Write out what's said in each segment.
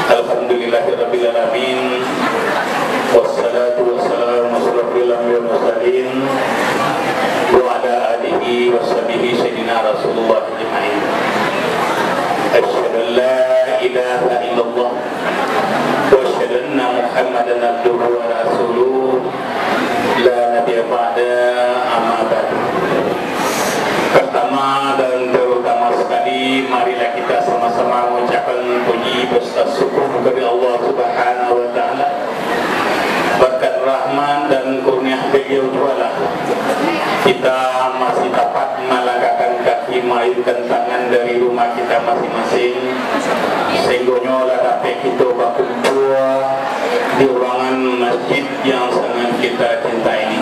Alhamdulillahirrabbilalamin. Wassalatu wassalamu asyrafil anbiya'i wal mursalin wa ala alihi wa sahbihi sayyidina Rasulullah ajma'in. Asyhadu an la ilaha illallah wa asyhadu anna Muhammadan abduhu wa rasuluh la nabiyya ba'da, amma ba'du. Pertama dan terutama sekali, marilah kita sama-sama mengucapkan puji beserta syukur kepada Allah Subhanahu wa taala. Berkat rahman dan kurnia beliau jualah kita masih dapat melangkahkan kaki, mengayunkan tangan dari rumah kita masing-masing, sehingga lah dapat kita berkumpul di ruangan masjid yang sangat kita cintai ini.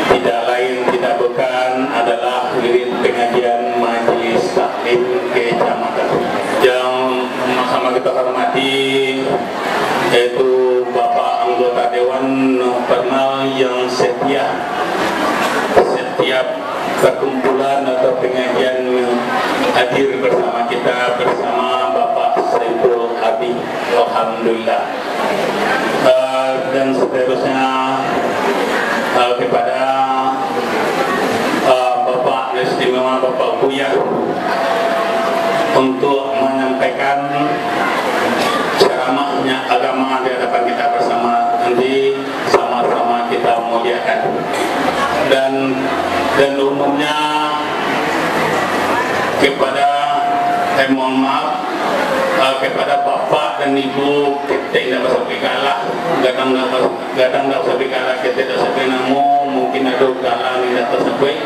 Tidak lain tidak bukan adalah wirid pengajian majelis taklim kecamatan yang sama-sama kita hormati, yaitu Bapak anggota Dewan Pernal yang setiap perkumpulan atau pengajian hadir bersama kita, bersama Bapak Saiful Habib, alhamdulillah. Dan seterusnya kepada Bapak Istimewa Bapak Buya untuk menyampaikan ceramahnya agama di hadapan kita bersama, nanti sama-sama kita muliakan. Dan umumnya kepada mohon maaf kepada Bapak dan Ibu, kita tidak bisa berkalah, kadang tidak bisa berkalah, kita tidak sampai namo, mungkin ada kalah tidak tersebut.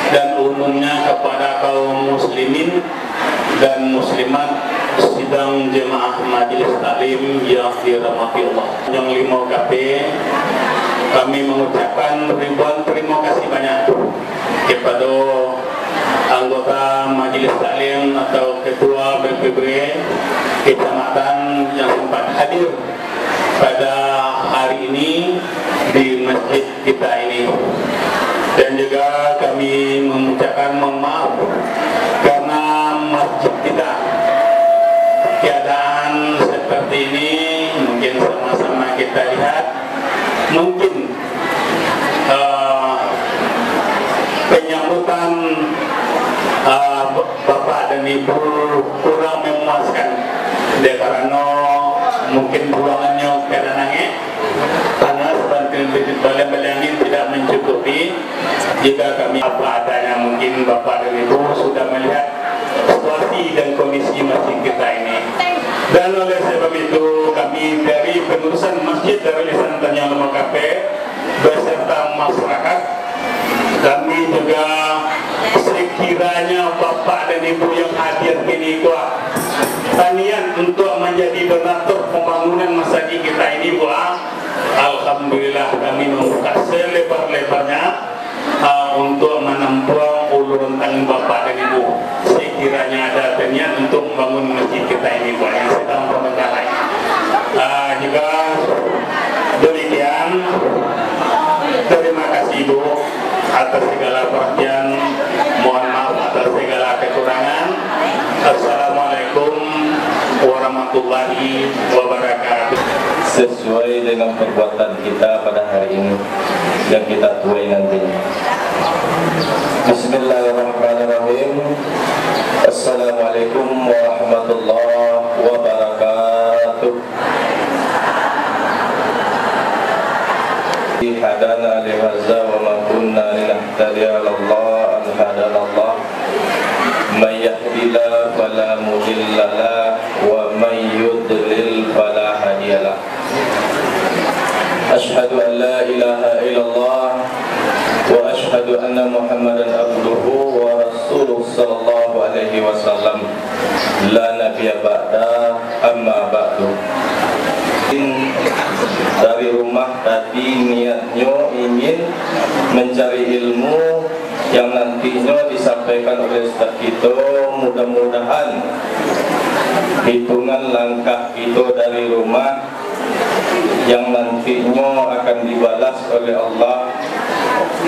Dan umumnya kepada kaum muslimin dan muslimat sidang jemaah majelis taklim yang dirahmati Allah. Yang 5 KP, kami mengucapkan ribuan terima kasih banyak kepada anggota majelis taklim atau ketua BPB kecamatan yang sempat hadir pada hari ini di masjid kita ini. Dan juga kami mengucapkan mohon maaf karena masjid kita keadaan seperti ini. Mungkin sama-sama kita lihat, mungkin penyambutan Bapak dan Ibu kurang memuaskan, karena mungkin ruangannya keadaannya panas dan balai-balai tidak mencukupi. Jika kami apa adanya, mungkin Bapak dan Ibu sudah melihat situasi dan kondisi masjid kita ini. Dan oleh sebab itu kami dari pengurusan masjid dari Lisan Tanjung Lemah Kape beserta masyarakat, kami juga sekiranya Bapak dan Ibu yang hadir kini kuat tanian untuk menjadi donatur pembangunan masjid kita ini, alhamdulillah kami membuka selebar-lebarnya untuk menampung ulun tangan Bapak dan Ibu. Sekiranya ada niat untuk membangun masjid kita ini, yang sedang terbengkalai. Juga demikian, terima kasih Ibu atas segala perhatian, mohon maaf atas segala kekurangan. Assalamualaikum warahmatullahi wabarakatuh. Sesuai dengan perbuatan kita pada hari ini yang kita tuai nantinya. Bismillahirrahmanirrahim. Assalamualaikum warahmatullahi wabarakatuh. Hadana lihaza wa ma kunna linahtadiya Allah an hadana Allah. May yahdihillahu fala mudilla lahu wa may yudlil fala hadiya lahu. Asyhadu an la ilaha illallah wa asyhadu anna Muhammadan abduhu wa rasuluh sallallahu alaihi wasallam. La nabiyya ba'da, amma ba'du. Dari rumah tadi niatnya ingin mencari ilmu yang nantinya disampaikan oleh Ustaz kita. Mudah-mudahan hitungan langkah kita dari rumah yang nantinya akan dibalas oleh Allah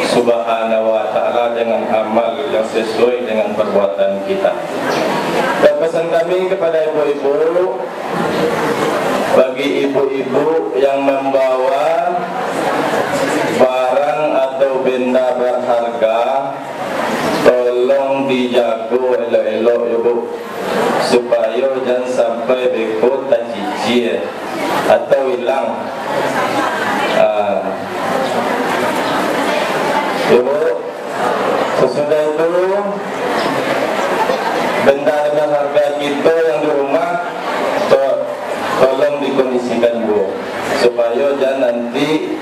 Subhanahu wa ta'ala dengan amal yang sesuai dengan perbuatan kita. Dan pesan kami kepada ibu-ibu, bagi ibu-ibu yang membawa barang atau benda berharga, tolong dijaga elok-elok ibu, supaya jangan sampai berikut tak cicir atau hilang. Ibu, sesudah itu benda berharga kita yang di rumah tolong dikondisikan bu, supaya jangan nanti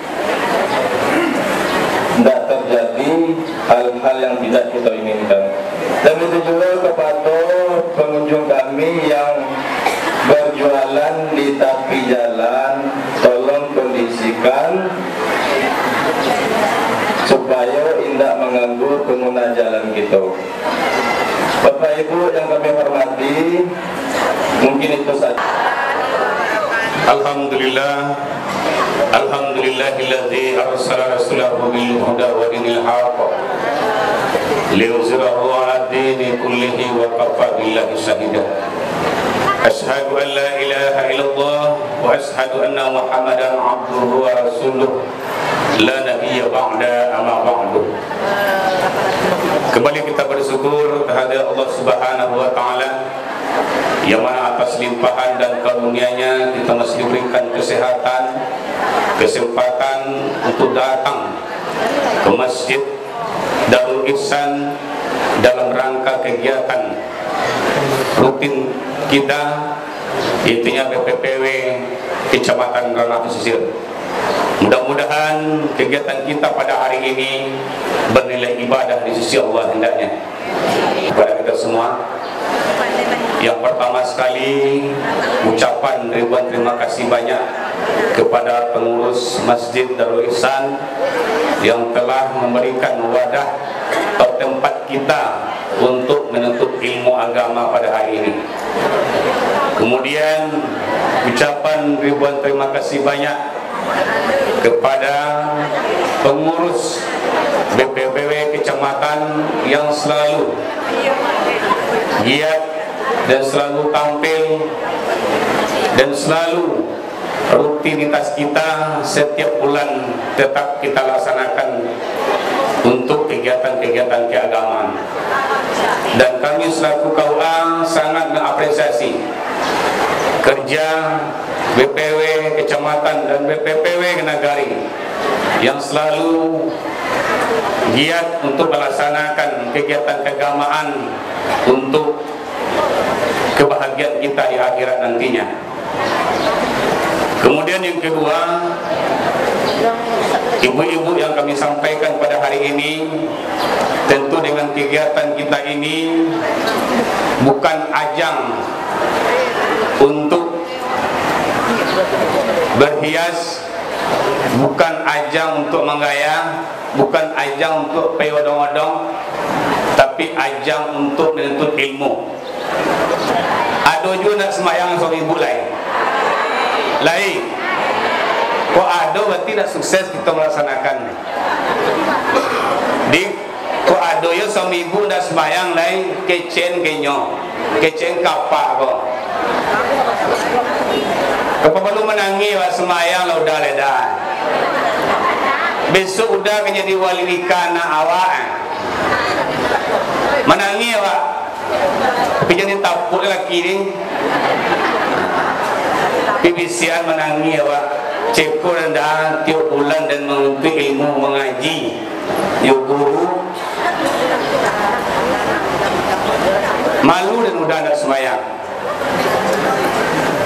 tidak terjadi hal-hal yang tidak kita inginkan. Dan itu juga kepada pengunjung kami yang berjualan di tepi jalan, tolong kondisikan supaya tidak mengganggu pengguna jalan kita. Bapak Ibu yang kami hormati, mungkin itu saja. Alhamdulillah, alhamdulillahilladzi arsala rasulahu bil huda wa dinil haqq liyuzhirahu 'ala dini kullihi wa kafa billahi shahida. Asyhadu an la ilaha illallah wa asyhadu anna Muhammadan 'abduhu wa rasuluh la nabiyya ba'da amma ba'du. Kembali kita bersyukur kehadirat Allah Subhanahu wa taala yang mana atas limpahan dan karunia-Nya kita masih diberikan kesehatan, kesempatan untuk datang ke Masjid Darul Ihsan dalam rangka kegiatan rutin kita, intinya BPPW Kecamatan Ranah Pesisir. Mudah-mudahan kegiatan kita pada hari ini bernilai ibadah di sisi Allah hendaknya. Kepada kita semua, yang pertama sekali ucapan ribuan terima kasih banyak kepada pengurus Masjid Darul Ihsan yang telah memberikan wadah atau tempat kita untuk menuntut ilmu agama pada hari ini. Kemudian ucapan ribuan terima kasih banyak kepada pengurus BPPW Kecamatan yang selalu giat dan selalu tampil dan selalu rutinitas kita setiap bulan tetap kita laksanakan untuk kegiatan-kegiatan keagamaan. Dan kami selaku KUA sangat mengapresiasi kerja BPW Kecamatan dan BPPW Nagari yang selalu giat untuk melaksanakan kegiatan keagamaan untuk kebahagiaan kita di akhirat nantinya. Kemudian yang kedua, ibu-ibu yang kami sampaikan pada hari ini, tentu dengan kegiatan kita ini bukan ajang untuk berhias, bukan ajang untuk menggaya, bukan ajang untuk peyodong-odong, tapi ajang untuk menuntut ilmu. Ada juga nak semayang suami ibu lain. Kok ada berarti nak sukses kita melaksanakan. Kok ada ya suami ibu nak semayang lain kecen kenyo, kecen kapak kok. Kapa perlu menangi wak semayang lah udah leda. Besok udah kena jadi wali nikah nak awak. Menangi wak. Tapi jadi tapuk lelaki ni. Pibisian menangi wak. Cekor rendah tiap bulan dan menuntut ilmu mengaji. Yuk guru. Malu dan udah nak semayang.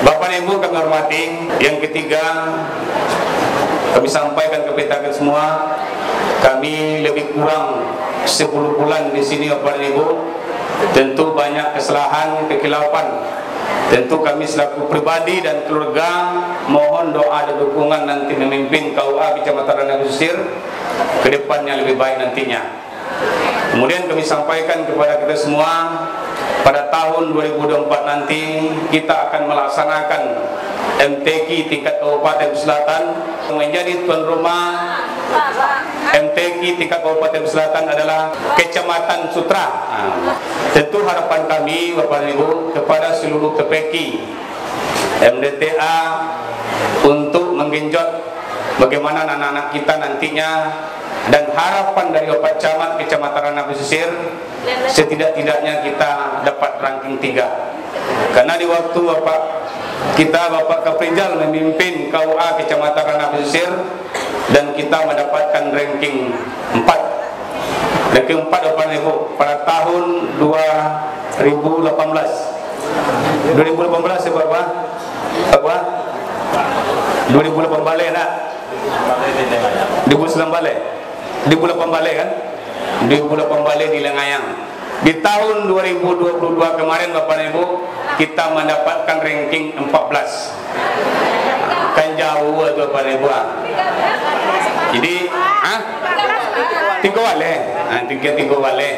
Bapak dan Ibu kami hormati. Yang ketiga, kami sampaikan kepada kita semua, kami lebih kurang 10 bulan di sini Bapak dan Ibu. Tentu banyak kesalahan, kekilapan. Tentu kami selaku pribadi dan keluarga mohon doa dan dukungan nanti memimpin KUA Kecamatan Ranah Pesisir ke depannya lebih baik nantinya. Kemudian kami sampaikan kepada kita semua, pada tahun 2024 nanti kita akan melaksanakan MTQ tingkat Kabupaten Selatan. Menjadi tuan rumah MTQ tingkat Kabupaten Selatan adalah Kecamatan Sutra. Tentu harapan kami Bapak Ibu kepada seluruh TPQ MDTA untuk menggenjot bagaimana anak-anak kita nantinya, dan harapan dari Bapak Camat Kecamatan Ranah Pesisir setidak-tidaknya kita dapat ranking 3. Karena di waktu Bapak Kaprijal memimpin KUA Kecamatan Ranah Pesisir dan kita mendapatkan ranking 4. Ranking 4 Bapak Ibu pada tahun 2018 ya Bapak? 2018 balik nak? 2009 balik? 2008 balik kan? 2008 balik di Lengayang. Di tahun 2022 kemarin Bapak Ibu kita mendapatkan ranking 14. Kan jauh tu Bapak Ibu. Jadi, tiga balik. Tiga balik.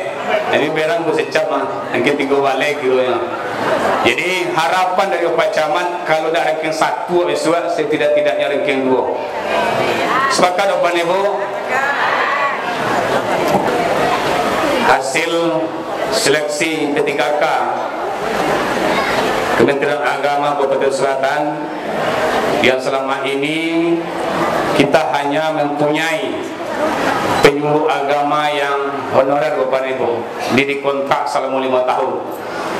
Jadi berang bu secap tiga balik gitu ya. Jadi harapan dari Bapak Camat kalau dah ranking 1 besok setidak-tidaknya ranking 2. Sepakat Bapak Ibu? Hasil seleksi P3K Kementerian Agama Kabupaten Selatan yang selama ini kita hanya mempunyai penyuluh agama yang honorer Bapak Ibu, dikontrak selama 5 tahun.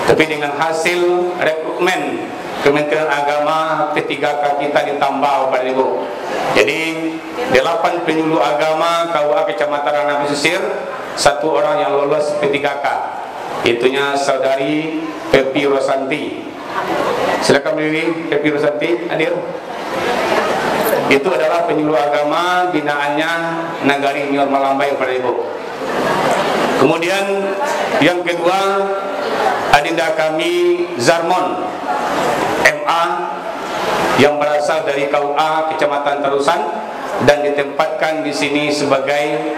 Tapi dengan hasil rekrutmen Kementerian Agama P3K kita ditambah Bapak Ibu. Jadi 8 penyuluh agama KUA Kecamatan Ranah Pesisir, 1 orang yang lolos P3K. Itunya saudari Pepi Rosanti. Silakan berdiri Pepi Rosanti, hadir. Itu adalah penyuluh agama binaannya Nagari Nyor Malambai Bapak Ibu. Kemudian yang kedua, adinda kami Zarmon MA yang berasal dari KUA Kecamatan Terusan dan ditempatkan di sini sebagai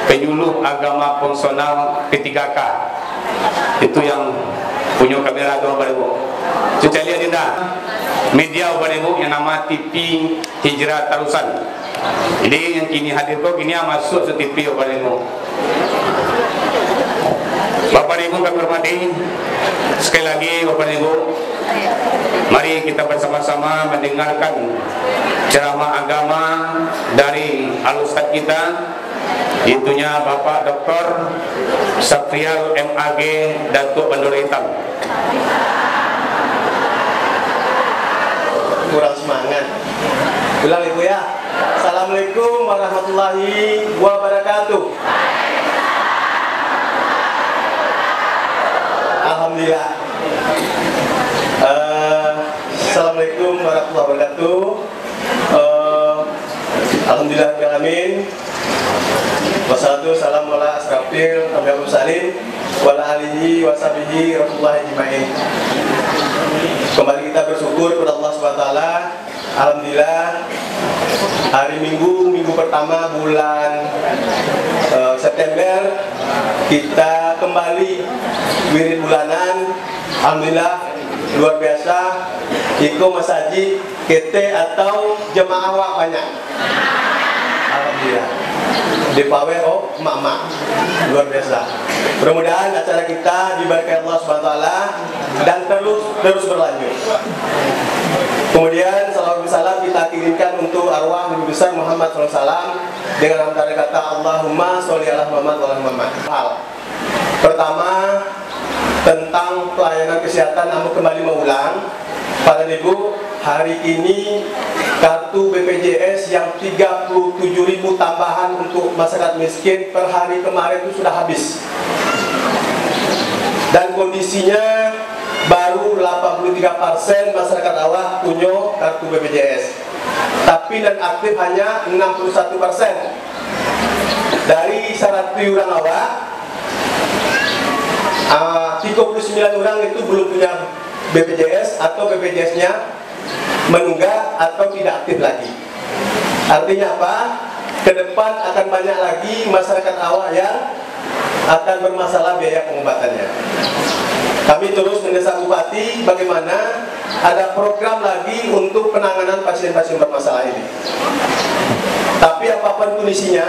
penyuluh agama fungsional P3K. Itu yang punya kamera tu Bapak Ibu. Cuci lihat dinda. Media Bapak Ibu yang nama TV Hijrah Terusan. Jadi yang kini hadir kok kini masuk ke TV Bapak Ibu. Bapak Ibu kami hormati, sekali lagi Bapak Ibu, mari kita bersama-sama mendengarkan ceramah agama dari Al-Ustaz kita, itunya Bapak Dr. Saprial MAG Datuk Bandar Hitam. Kurang semangat. Bilang Ibu ya. Assalamualaikum warahmatullahi wabarakatuh. Alhamdulillah. Assalamualaikum warahmatullahi wabarakatuh. Alhamdulillah alamin. Wassalatu wassalamu ala asrafil anbiya'i wal mursalin wa ala alihi wa sahbihi rasulullah ajmain. Kembali kita bersyukur kepada Allah SWT. Alhamdulillah, hari Minggu pertama bulan September kita kembali wirid bulanan. Alhamdulillah, luar biasa. Iko masjid kete atau jemaah wak banyak. Alhamdulillah. Di pawe mak-mak luar biasa. Mudah-mudahan acara kita diberkahi Allah SWT dan terus berlanjut. Kemudian salam kita kirimkan untuk arwah Nabi besar Muhammad SAW dengan antara kata Allahumma sholli ala Muhammad wa ala Muhammad. Hal pertama tentang pelayanan kesehatan, aku kembali mengulang pada Ibu, hari ini kartu BPJS yang 37.000 tambahan untuk masyarakat miskin per hari kemarin itu sudah habis. Dan kondisinya baru 83% masyarakat awak punya kartu BPJS. Tapi dan aktif hanya 61%. Dari 100 orang awak, 39 orang itu belum punya BPJS atau BPJS-nya menunggak atau tidak aktif lagi. Artinya apa? Ke depan akan banyak lagi masyarakat awak yang akan bermasalah biaya pengobatannya. Kami terus mendesak Bupati bagaimana ada program lagi untuk penanganan pasien-pasien bermasalah ini. Tapi apapun kondisinya,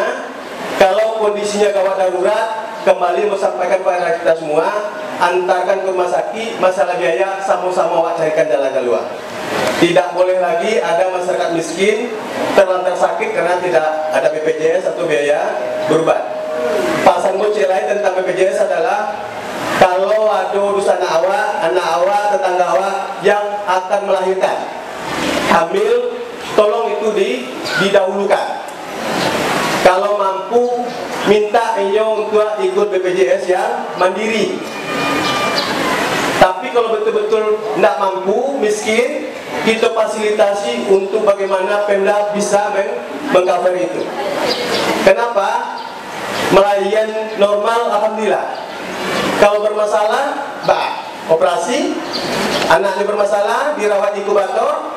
kalau kondisinya gawat darurat, kembali mau sampaikan kepada kita semua, antarkan ke rumah sakit, masalah biaya sama-sama carikan jalan keluar. Tidak boleh lagi ada masyarakat miskin terlantar sakit karena tidak ada BPJS atau biaya berobat. Pasan bocil lain tentang BPJS adalah kalau ada urusan anak awak, tetangga awak yang akan melahirkan, hamil, tolong itu didahulukan. Kalau mampu, minta inyo untuk ikut BPJS yang mandiri. Tapi kalau betul-betul tidak mampu, miskin, kita fasilitasi untuk bagaimana Pemda bisa meng-cover itu. Kenapa? Melayan normal, alhamdulillah. Kalau bermasalah, operasi, anaknya bermasalah, dirawat inkubator,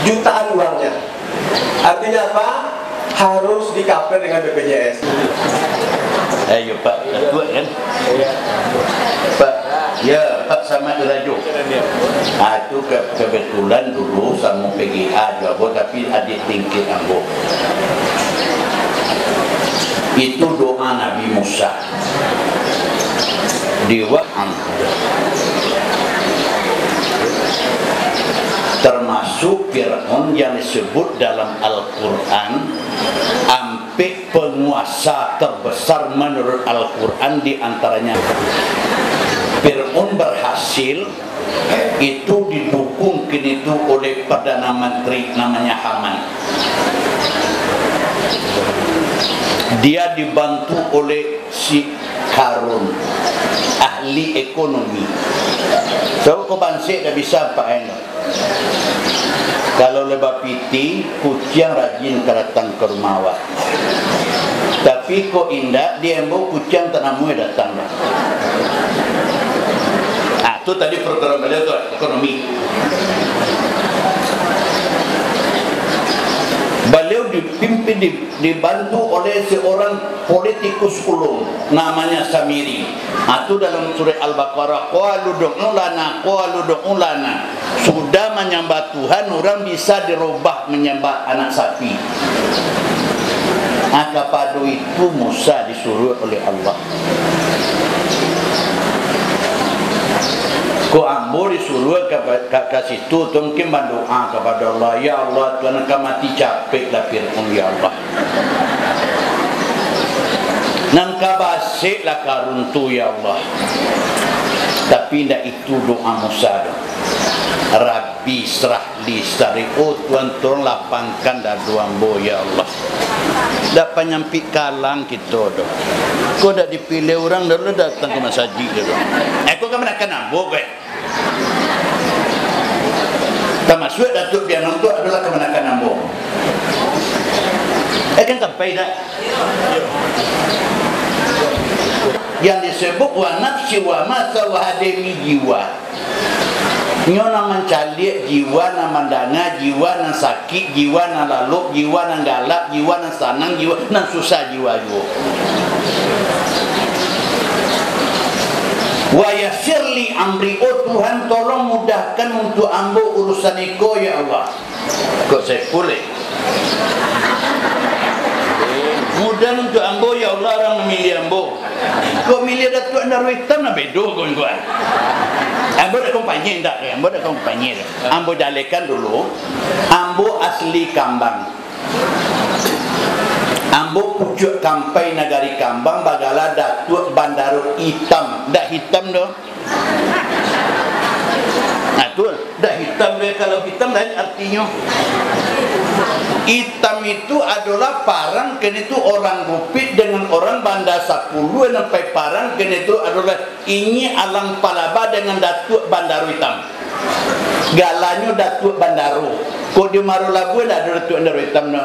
jutaan uangnya. Artinya apa? Harus di-cover dengan BPJS. Ayo Pak, Datuk kan? Pak, ya Pak sama Rajo. Itu kebetulan dulu sama PGA juga, tapi adik tingkit Ambo. Itu doa Nabi Musa di Wa'am, termasuk Fir'aun yang disebut dalam Al-Quran sampai penguasa terbesar menurut Al-Quran, diantaranya Fir'aun berhasil itu didukung kini itu oleh Perdana Menteri namanya Haman. Dia dibantu oleh si Karun, ahli ekonomi. So, kau bansik dah bisa Pak Eno. Kalau lebah piti, kucing rajin datang ke rumah awak. Tapi kau indah, dia embo kucing tanamu datang. Itu tadi program beliau tu ekonomi. Beliau dipimpin, dibantu oleh seorang politikus ulung namanya Samiri. Itu dalam surah Al-Baqarah, qalu du'u lana. Sudah menyembah Tuhan, orang bisa dirubah menyembah anak sapi. Kepada itu Musa disuruh oleh Allah. Ko Ambo disuruh ke situ, mungkin berdoa kepada Allah, ya Allah, Tuhan akan mati capek lah Fir'aun, ya Allah. Nangka basik lah Karun tu, ya Allah. Tapi tidak itu doa Musa dong. Rabbi serahli sari, oh Tuhan tolong lapangkan dah doa Ambo, ya Allah. Dapat nyampi kalang kita dong. Kau dah dipilih orang dulu datang ke masjid dulu. Kau kan nak nambah ke? Termasuk Datuk Pianong itu adalah kemenakan nambah. Kan sampai dah. Yang disebut wa nafsi wa masa wa hademi jiwa. Nyona mencalik jiwa na mandanga, jiwa na sakit, jiwa na laluk, jiwa na galak, jiwa na sanang, jiwa na susah jiwa juga. Wa yassirli amri, oh Tuhan tolong mudahkan untuk Ambo urusan iko, ya Allah. Kok saya boleh? Mudah untuk Ambo, ya Allah, orang memilih Ambo. Kok milih Datuk Andaru Hitam nak bedo kawan-kawan. Ambo dah kompanya tak? Ambo dah kompanya. Ambo jalekan dulu. Ambo asli Kambang. Ambo pucuk kampai negari Kambang bagala Datuk Bandaru Hitam. Dak hitam doh. Tu dak hitam dia, kalau hitam lain artinya. Hitam itu adalah parang, kini itu orang Rupit dengan orang Bandar 10 sampai parang, kini itu adalah ini Alang Palaba dengan Datuk Bandaru Hitam. Galanya Datuk Bandaru. Kok di Marulabu ada Datuk Bandaru Hitam no.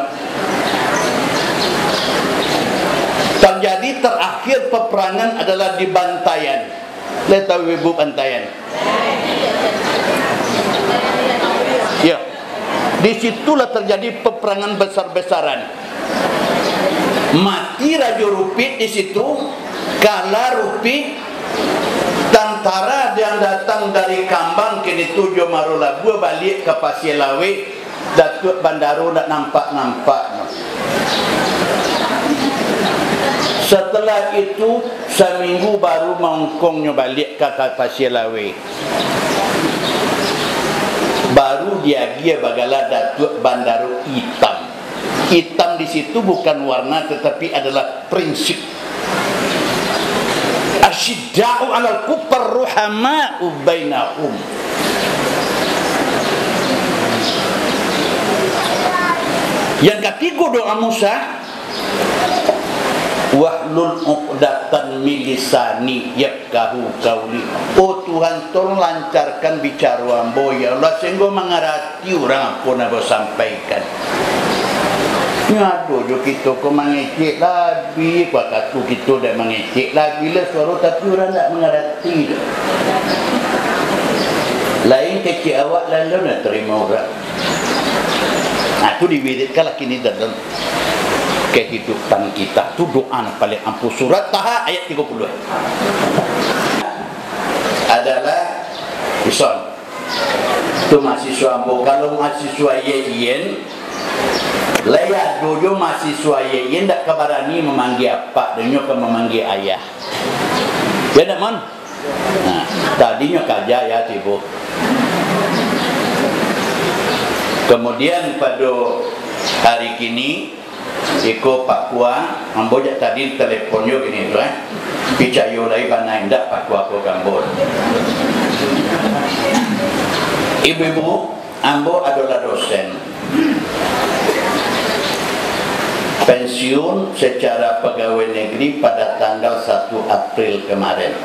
Terjadi terakhir peperangan adalah di Bantayan. Lihat tahu ibu Bantayan? Ya. Di situlah terjadi peperangan besar-besaran. Mati Raja Rupit di situ, kalah Rupit, tentara yang datang dari Kambang kini tujuh Marulabu balik ke Pasir Lawe, Datuk Bandaru tak nampak-nampak. Setelah itu seminggu baru mangkongnya balik ke Pasir Lawe. Baru dia bagala Datuk Bandaru hitam. Hitam di situ bukan warna tetapi adalah prinsip. Asyidda'u 'alal kuffar ruhama'u bainahum. Yang ketiga doa Musa, wahlul 'uqdatan min lisani yafqahu qauli. Oh Tuhan, tolong lancarkan bicara ambo ya Allah sehingga mengerti orang apa nak sampaikan. Nyado jo kita ko mengecek lagi, kuat katu kita dah mengecek lagi lah suara tapi orang tak mengerti. Lain kecik awak lalu nak terima orang. Aku diwiridkan lagi ni dalam kehidupan kita. Tu doa paling ampuh. Surat Taha ayat 30. Adalah Ison. Tu mahasiswa ambo. Kalau mahasiswa yen layak dojo mahasiswa yen tak kebarani memanggil apa, denyo ke memanggil ayah. Ya tak mon? Nah, tadinya kaja ya tibu. Kemudian pada hari kini iko Pak Kua ambo jak tadi teleponnya gini tu picayo lai banai ndak Pak Kua ko Gambor. Ibu-ibu ambo adalah dosen pensiun secara pegawai negeri pada tanggal 1 April kemarin.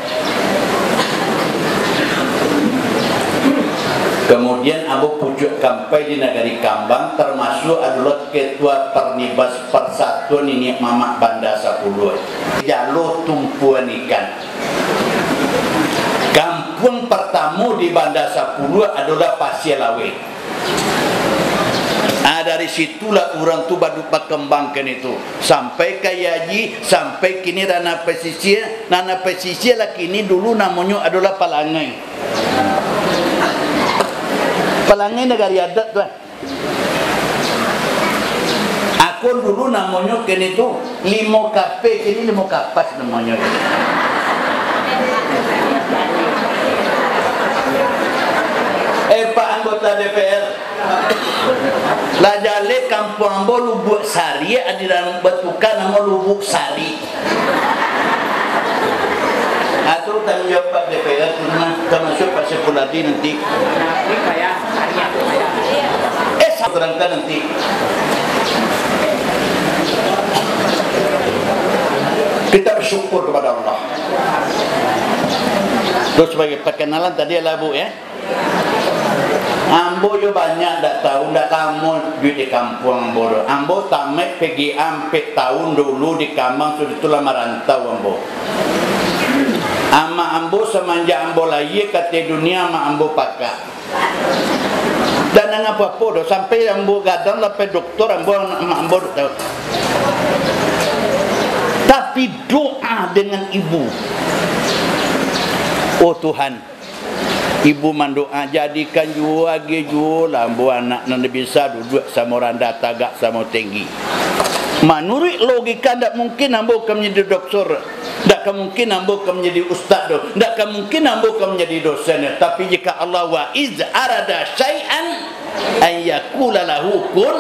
Kemudian ambo pucuk kampai di negeri Kambang termasuk adalah ketua Pernibas Persatuan ini Mamak Banda 10. Jalur tumpuan ikan. Kampung pertama di Banda 10 adalah Pasir Lawe. Dari situlah orang tu baru berkembangkan itu sampai ke Yaji, sampai kini Rana Pesisir. Rana Pesisir lah kini dulu namanya adalah Palangai. Palangai negara adat tu. Aku dulu namanya kini tu Limo Kape, kini Limo Kapas namanya. Pak anggota DPR Lajale kampung ambo Lubuk Sari ada dalam betukan nama Lubuk Sari. Atau tanggung jawab Pak DPR termasuk Pak Sepuladi nanti. Saya terangkan nanti. Kita bersyukur kepada Allah. Terus sebagai perkenalan tadi adalah Bu ya. Ambo yo banyak tak tahu tak lama di kampung Ambo. Ambo tamat pergi sampai tahun dulu di Kambang sudah itulah merantau Ambo. Ama Ambo semenjak Ambo lahir kata dunia ama Ambo pakak. Dan dengan apa-apa dah sampai Ambo gadang sampai doktor Ambo tahu. Tapi doa dengan ibu. Oh Tuhan, ibu mendoa jadikan jua lah bu anak nan bisa duduk sama randa tagak sama tinggi. Menurut logika tak mungkin ambo akan menjadi doktor, tak mungkin ambo akan menjadi ustaz, tak mungkin ambo akan menjadi dosen. Tapi jika Allah wa iz arada syai'an an yakula lahu kun.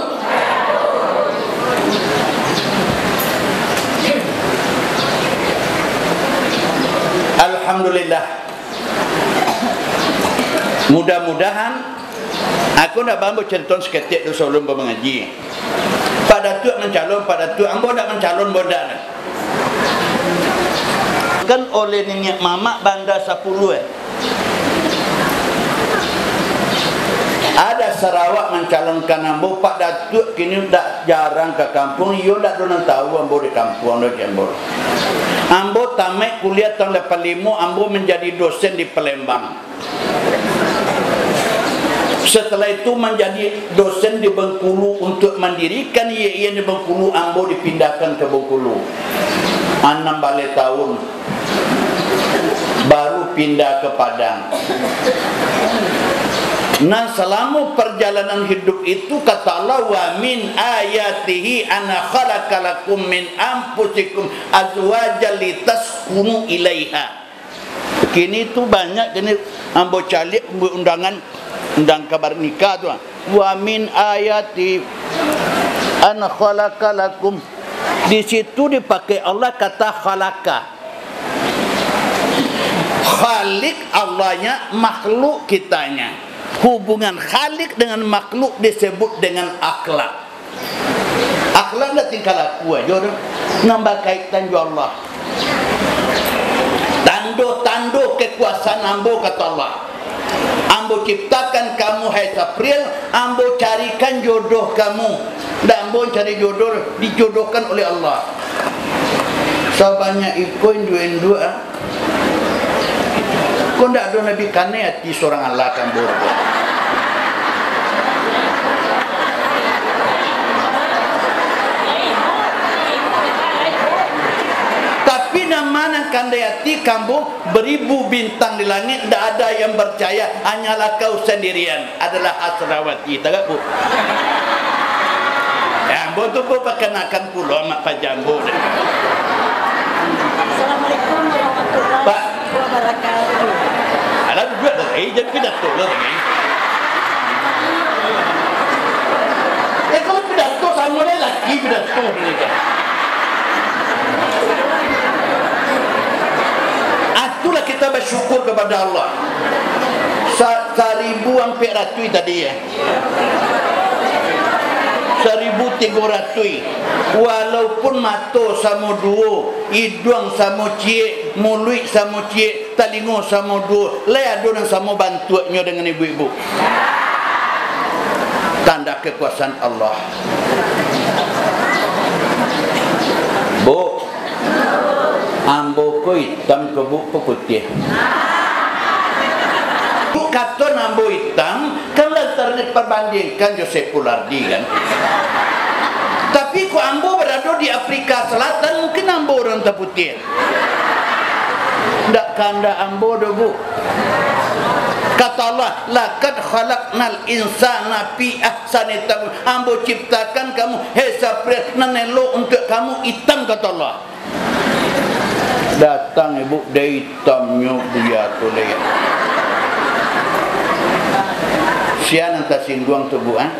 Alhamdulillah. Mudah-mudahan aku nak bambu cerita seketik tu sebelum mengaji. Pada tu mencalon, pada tu ambo nak mencalon bodan. Kan oleh nenek Mamak Banda 10 Ada Sarawak mencalonkan ambo Pak Datuk kini dak jarang ke kampung, yo dak donang tahu ambo di kampung dak ambo. Ambo tamat kuliah tahun 85, ambo menjadi dosen di Palembang. Setelah itu menjadi dosen di Bengkulu untuk mendirikan IAIN di Bengkulu. Ambo dipindahkan ke Bengkulu 6 balik tahun. Baru pindah ke Padang. Nah, selama perjalanan hidup itu kata Allah, wa min ayatihi ana khalaqalakum min anfusikum azwajan litaskunu ilaiha. Kini tu banyak jenis ambo calik undangan undang kabar nikah tu. Wa min ayati ana khalaqalakum. Di situ dipakai Allah kata khalaqa. Khalik Allahnya, makhluk kitanya. Hubungan khalik dengan makhluk disebut dengan akhlak. Akhlak dah tingkah laku aja orang nambah kaitan dengan Allah. Tando kekuasaan ambo kata Allah. Ambo ciptakan kamu hai Sapril, ambo carikan jodoh kamu. Dan ambo cari jodoh dijodohkan oleh Allah. Sabanyak ikoin dua. Kau tidak ada Nabi kane hati seorang Allah kan bodoh. Tapi nama kandai hati kamu beribu bintang di langit, tidak ada yang percaya, hanyalah kau sendirian adalah Hasrawati. Tak bu? Ya, bodoh bu perkenakan pulau mak pajambu. Assalamualaikum warahmatullahi wabarakatuh. Alah juga dah jadi pidato lah ni. Kalau pidato sama dia lagi pidato ni kan. Itulah kita bersyukur kepada Allah. 1,000 hampir ratui tadi ya. 1,300. Walaupun mata sama dua, hidung sama cie, mulut sama cie, telinga sama dua, le ada yang sama bantunya dengan ibu-ibu. Tanda kekuasaan Allah. Bu, ambo ko hitam ke bu putih. Kata ambo hitam, kan lantar diperbandingkan Joseph Pulardi kan. Tapi kok ambo berada di Afrika Selatan, mungkin ambo orang putih. Ndak kanda ambo do bu. Kata Allah, laqad khalaqnal insana fi ahsani taqwim. Ambo ciptakan kamu Sapril nanelo untuk kamu hitam kata Allah. Datang ibu dia hitamnya dia tu lihat. Sian entah singgung tu bu ah.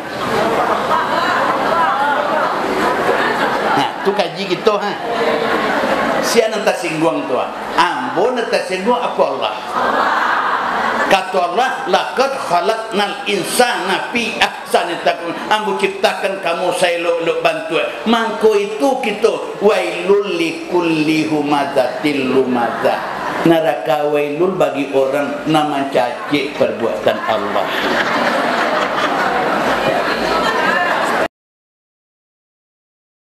Nah, tu kaji gitu ha. Sian entah singgung tu ah. Ambo entah singgung apa Allah. Kata Allah, laqad khalaqnal insana fi ahsani taqwim. Ambo ciptakan kamu saya luk bantu. Mangko itu kita wailul likulli humazatil lumazah. Neraka wailul bagi orang nama caci perbuatan Allah.